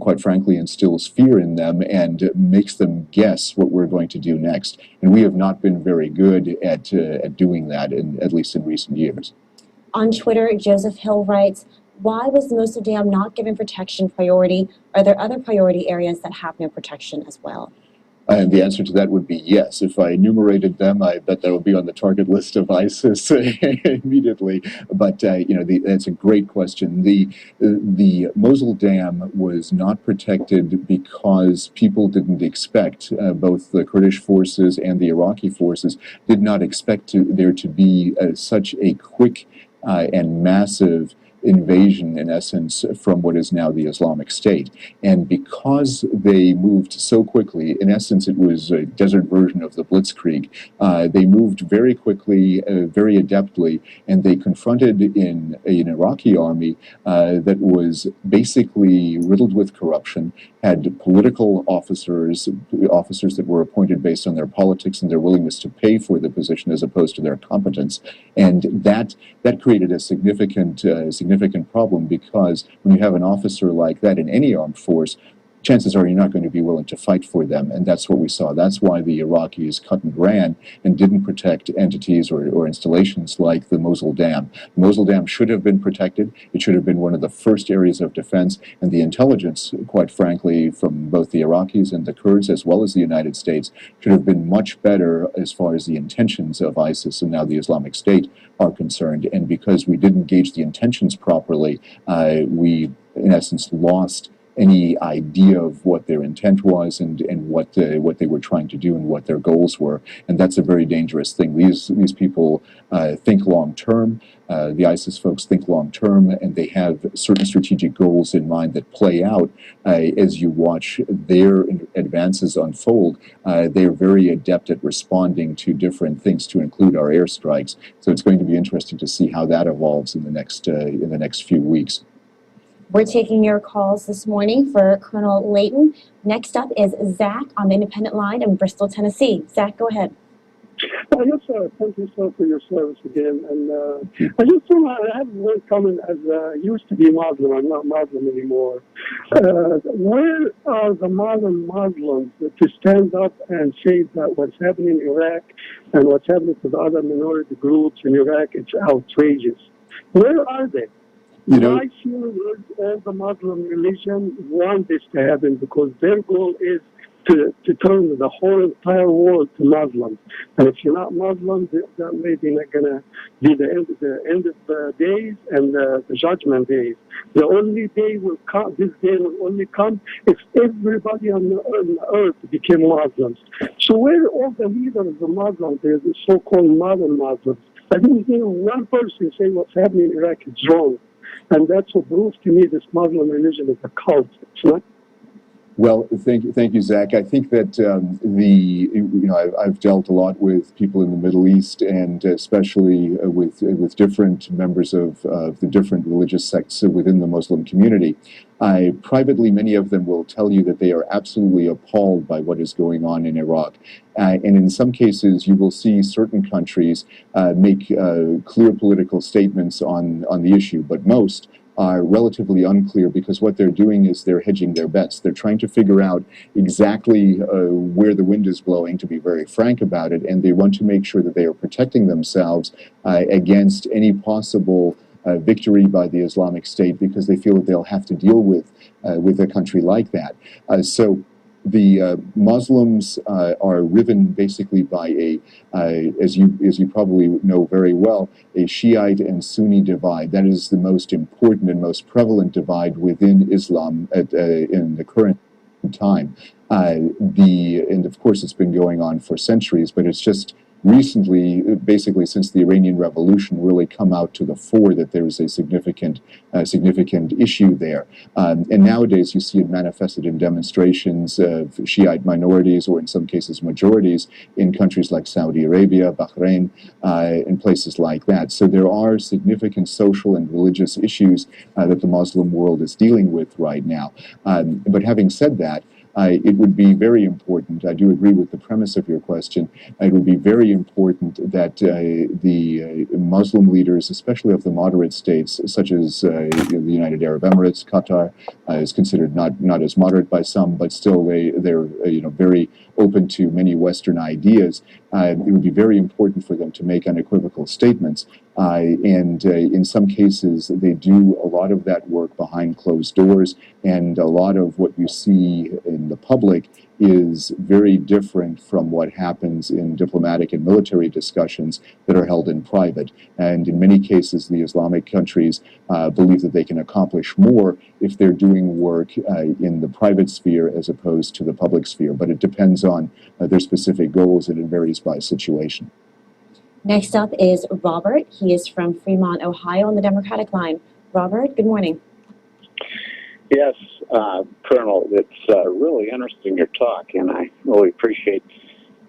quite frankly, instills fear in them and makes them guess what we're going to do next. And we have not been very good at doing that, at least in recent years. On Twitter, Joseph Hill writes, why was the Mosul Dam not given protection priority? Are there other priority areas that have no protection as well? And the answer to that would be yes. If I enumerated them, I bet that would be on the target list of ISIS immediately. But that's a great question. The Mosul Dam was not protected because people didn't expect, both the Kurdish forces and the Iraqi forces did not expect there to be such a quick and massive invasion, in essence, from what is now the Islamic State. And because they moved so quickly, in essence, it was a desert version of the Blitzkrieg. They moved very quickly, very adeptly, and they confronted an Iraqi army that was basically riddled with corruption, had political officers that were appointed based on their politics and their willingness to pay for the position as opposed to their competence. And that created a significant problem, because when you have an officer like that in any armed force, chances are you're not going to be willing to fight for them. And that's what we saw. That's why the Iraqis cut and ran and didn't protect entities or installations like the Mosul Dam. The Mosul Dam should have been protected. It should have been one of the first areas of defense. And the intelligence, quite frankly, from both the Iraqis and the Kurds, as well as the United States, should have been much better as far as the intentions of ISIS and now the Islamic State are concerned. And because we didn't gauge the intentions properly, we, in essence, lost any idea of what their intent was and what they were trying to do and what their goals were. And that's a very dangerous thing. These people think long term. The ISIS folks think long term, and they have certain strategic goals in mind that play out as you watch their advances unfold. They're very adept at responding to different things, to include our airstrikes. So it's going to be interesting to see how that evolves in the next few weeks. We're taking your calls this morning for Colonel Leighton. Next up is Zach on the independent line in Bristol, Tennessee. Zach, go ahead. Yes, sir. Thank you, sir, for your service again. And I just want to have one comment. As used to be Muslim, I'm not Muslim anymore. Where are the modern Muslims to stand up and say that what's happening in Iraq and what's happening to the other minority groups in Iraq, it's outrageous? Where are they? I feel all the Muslim religion want this to happen because their goal is to turn the whole entire world to Muslims. And if you're not Muslim, that may be not going to be the end of the days and the judgment days. The only day will come, this day will only come if everybody on the earth became Muslims. So where are all the leaders of the Muslims, the so-called modern Muslims? I didn't hear one person say what's happening in Iraq is wrong. And that's what proves to me this Muslim religion is a cult. It's not. Well, thank you, Zach. I think that I've dealt a lot with people in the Middle East, and especially with different members of the different religious sects within the Muslim community. Privately, many of them will tell you that they are absolutely appalled by what is going on in Iraq. And in some cases, you will see certain countries make clear political statements on the issue, but most are relatively unclear, because what they're doing is they're hedging their bets. They're trying to figure out exactly where the wind is blowing, to be very frank about it, and they want to make sure that they are protecting themselves against any possible victory by the Islamic State, because they feel that they'll have to deal with a country like that. So the Muslims are riven basically by as you probably know very well, a Shiite and Sunni divide. That is the most important and most prevalent divide within Islam in the current time. And of course, it's been going on for centuries, but it's just recently, basically since the Iranian Revolution, really come out to the fore that there is a significant issue there. And nowadays you see it manifested in demonstrations of Shiite minorities, or in some cases majorities, in countries like Saudi Arabia, Bahrain, and places like that. So there are significant social and religious issues that the Muslim world is dealing with right now. But having said that, it would be very important. I do agree with the premise of your question. It would be very important that the Muslim leaders, especially of the moderate states, such as the United Arab Emirates, Qatar, is considered not as moderate by some, but still they're very open to many Western ideas. It would be very important for them to make unequivocal statements. And in some cases, they do a lot of that work behind closed doors, and a lot of what you see in the public is very different from what happens in diplomatic and military discussions that are held in private. And in many cases, the Islamic countries believe that they can accomplish more if they're doing work in the private sphere as opposed to the public sphere. But it depends on their specific goals, and it varies by situation. Next up is Robert. He is from Fremont, Ohio, on the Democratic line. Robert, good morning. Yes, Colonel, it's really interesting, your talk, and I really appreciate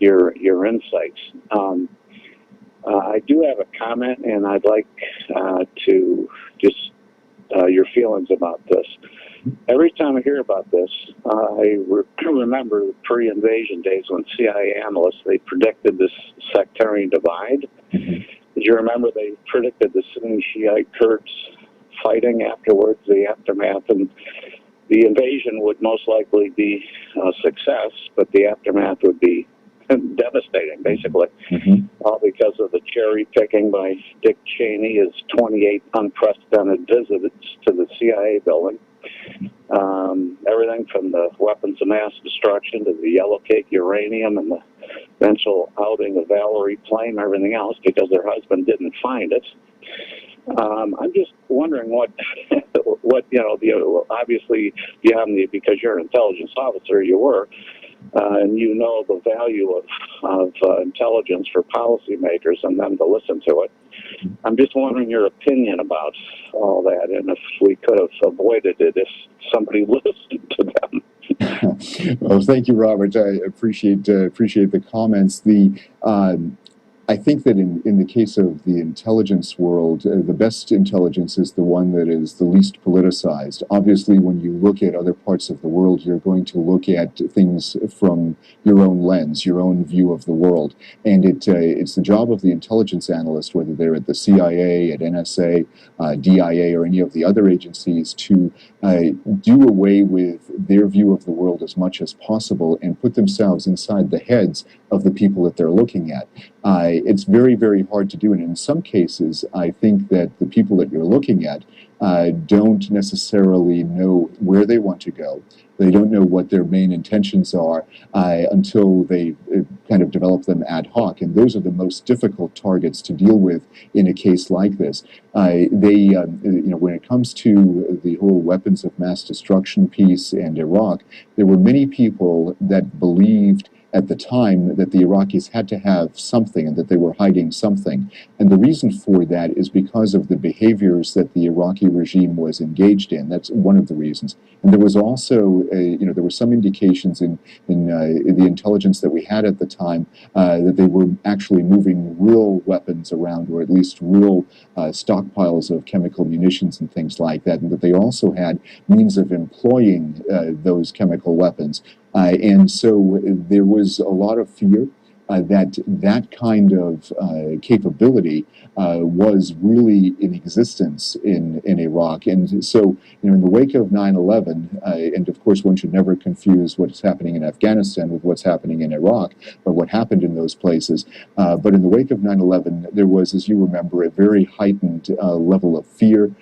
your insights. I do have a comment, and I'd like to just your feelings about this. Every time I hear about this, I remember the pre-invasion days when CIA analysts, they predicted this sectarian divide. Did you remember they predicted the Sunni Shiite Kurds fighting afterwards, the aftermath, and the invasion would most likely be a success, but the aftermath would be devastating, basically, all because of the cherry picking by Dick Cheney, his 28 unprecedented visits to the CIA building. Everything from the weapons of mass destruction to the yellow cake uranium and the eventual outing of Valerie Plame, everything else, because their husband didn't find it. I'm just wondering what obviously because you're an intelligence officer, you were, and you know the value of intelligence for policymakers and them to listen to it. I'm just wondering your opinion about all that, and if we could have avoided it if somebody listened to them. Well, thank you, Robert. I appreciate the comments. I think that in the case of the intelligence world, the best intelligence is the one that is the least politicized. Obviously, when you look at other parts of the world, you're going to look at things from your own lens, your own view of the world. And it's the job of the intelligence analyst, whether they're at the CIA, at NSA, DIA, or any of the other agencies, to do away with their view of the world as much as possible and put themselves inside the heads of the people that they're looking at. It's very, very hard to do. And in some cases, I think that the people that you're looking at don't necessarily know where they want to go. They don't know what their main intentions are until they kind of develop them ad hoc. And those are the most difficult targets to deal with in a case like this. When it comes to the whole weapons of mass destruction piece and Iraq, there were many people that believed at the time that the Iraqis had to have something and that they were hiding something. And the reason for that is because of the behaviors that the Iraqi regime was engaged in. That's one of the reasons. And there was also, there were some indications in the intelligence that we had at the time that they were actually moving real weapons around, or at least real stockpiles of chemical munitions and things like that, and that they also had means of employing those chemical weapons. And so there was a lot of fear that kind of capability was really in existence in Iraq. And so, in the wake of 9/11, and of course one should never confuse what's happening in Afghanistan with what's happening in Iraq, or what happened in those places. But in the wake of 9/11, there was, as you remember, a very heightened level of fear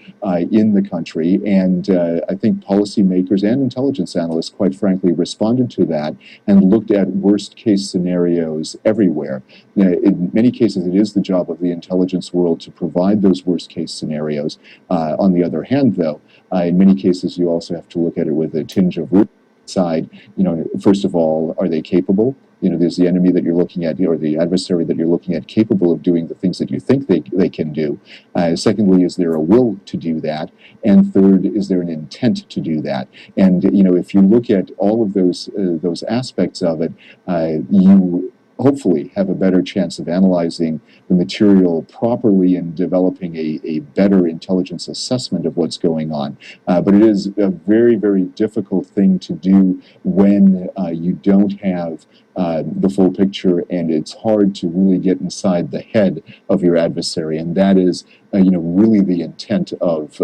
in the country. And I think policymakers and intelligence analysts, quite frankly, responded to that and looked at worst case scenarios everywhere. In many cases, it is the job of the intelligence world to provide those worst case scenarios. On the other hand, though, in many cases, you also have to look at it with a tinge of side. First of all, are they capable? There's the enemy that you're looking at, or the adversary that you're looking at, capable of doing the things that you think they can do. Secondly, is there a will to do that? And third, is there an intent to do that? And if you look at all of those aspects of it, you hopefully have a better chance of analyzing the material properly and developing a better intelligence assessment of what's going on. But it is a very, very difficult thing to do when you don't have the full picture, and it's hard to really get inside the head of your adversary. And that is, really the intent of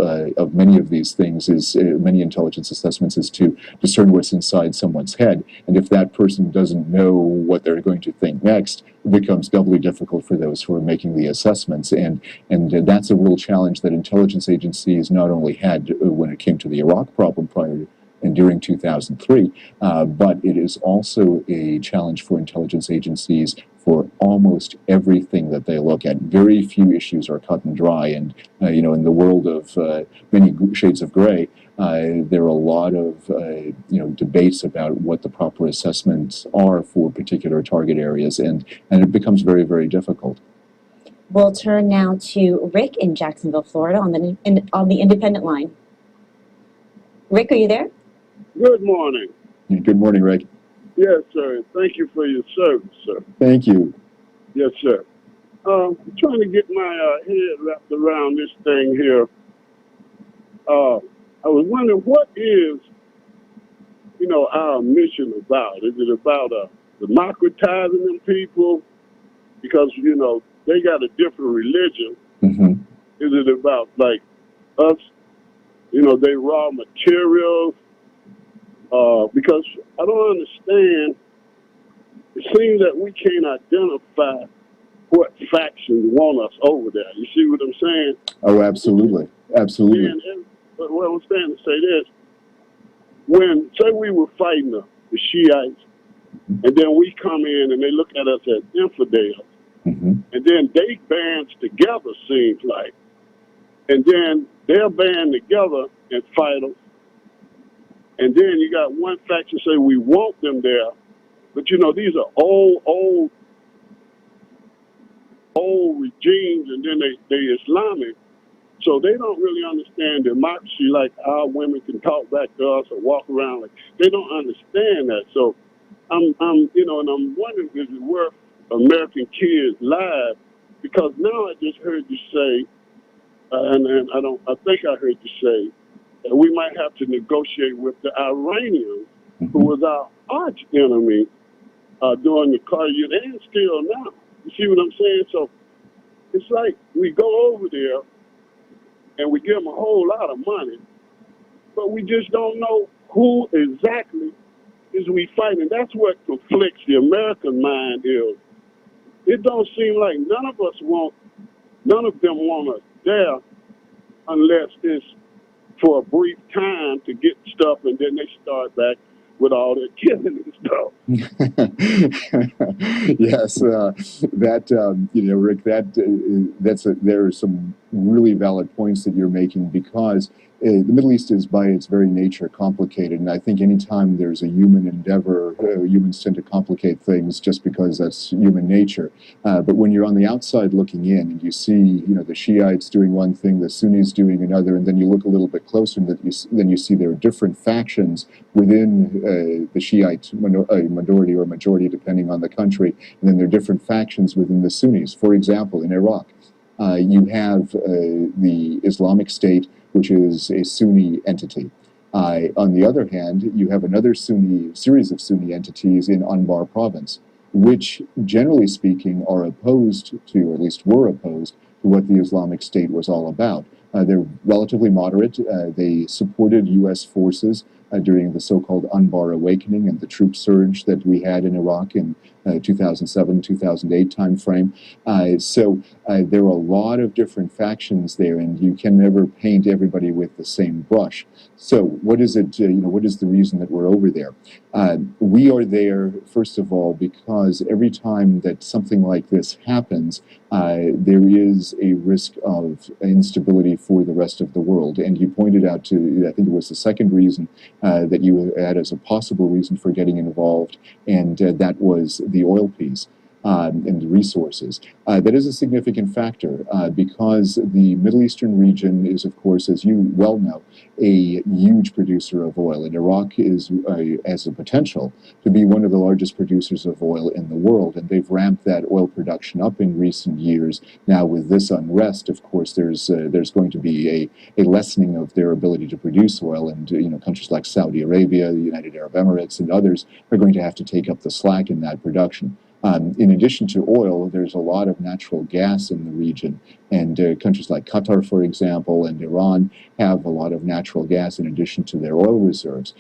many of these things is many intelligence assessments is to discern what's inside someone's head. And if that person doesn't know what they're going to think next, it becomes doubly difficult for those who are making the assessments. And that's a real challenge that intelligence agencies not only had when it came to the Iraq problem prior and during 2003, but it is also a challenge for intelligence agencies for almost everything that they look at. Very few issues are cut and dry, and in the world of many shades of gray, there are a lot of debates about what the proper assessments are for particular target areas, and it becomes very, very difficult. We'll turn now to Rick in Jacksonville, Florida, on the independent line. Rick, are you there? Good morning. Good morning, Rick. Yes, sir. Thank you for your service, sir. Thank you. Yes, sir. I'm trying to get my head wrapped around this thing here. I was wondering, what is, our mission about? Is it about democratizing them people? Because, they got a different religion. Mm-hmm. Is it about, like, us, they raw materials? Because I don't understand. It seems that we can't identify what factions want us over there. You see what I'm saying? Oh, absolutely. Absolutely. But what I'm saying to say this, when, say we were fighting the Shiites, and then we come in and they look at us as infidels, Mm-hmm. and then they band together, seems like, and then they'll band together and fight us. And then you got one faction say we want them there, but these are old regimes, and then they Islamic, so they don't really understand democracy like our women can talk back to us or walk around like they don't understand that. So I'm and I'm wondering, is it worth American kids' lives? Because now I just heard you say, and I think I heard you say, we might have to negotiate with the Iranians, who was our arch enemy during the Carter and still now. You see what I'm saying? So it's like we go over there and we give them a whole lot of money, but we just don't know who exactly is we fighting. That's what conflicts the American mind is. It don't seem like none of them want us there unless it's for a brief time to get stuff, and then they start back with all their killing and stuff. Yes, Rick, there are some really valid points that you're making, because the Middle East is by its very nature complicated, and I think anytime there's a human endeavor, humans tend to complicate things just because that's human nature. But when you're on the outside looking in and you see, the Shiites doing one thing, the Sunnis doing another, and then you look a little bit closer, and then you see there are different factions within the Shiite minority or majority, depending on the country, and then there are different factions within the Sunnis. For example, in Iraq, you have the Islamic State, which is a Sunni entity. On the other hand, you have another series of Sunni entities in Anbar province, which, generally speaking, are opposed to, or at least were opposed to, what the Islamic State was all about. They're relatively moderate. They supported U.S. forces during the so-called Anbar Awakening and the troop surge that we had in Iraq in 2007, 2008 timeframe. So there are a lot of different factions there, and you can never paint everybody with the same brush. So what is it? What is the reason that we're over there? We are there, first of all, because every time that something like this happens, there is a risk of instability for the rest of the world. And you pointed out I think it was the second reason that you had as a possible reason for getting involved, and that was the oil piece. and the resources. That is a significant factor because the Middle Eastern region is, of course, as you well know, a huge producer of oil, and Iraq has a potential to be one of the largest producers of oil in the world, and they've ramped that oil production up in recent years. Now, with this unrest, of course, there's going to be a lessening of their ability to produce oil, and countries like Saudi Arabia, the United Arab Emirates, and others are going to have to take up the slack in that production. In addition to oil, there's a lot of natural gas in the region, and countries like Qatar, for example, and Iran have a lot of natural gas in addition to their oil reserves.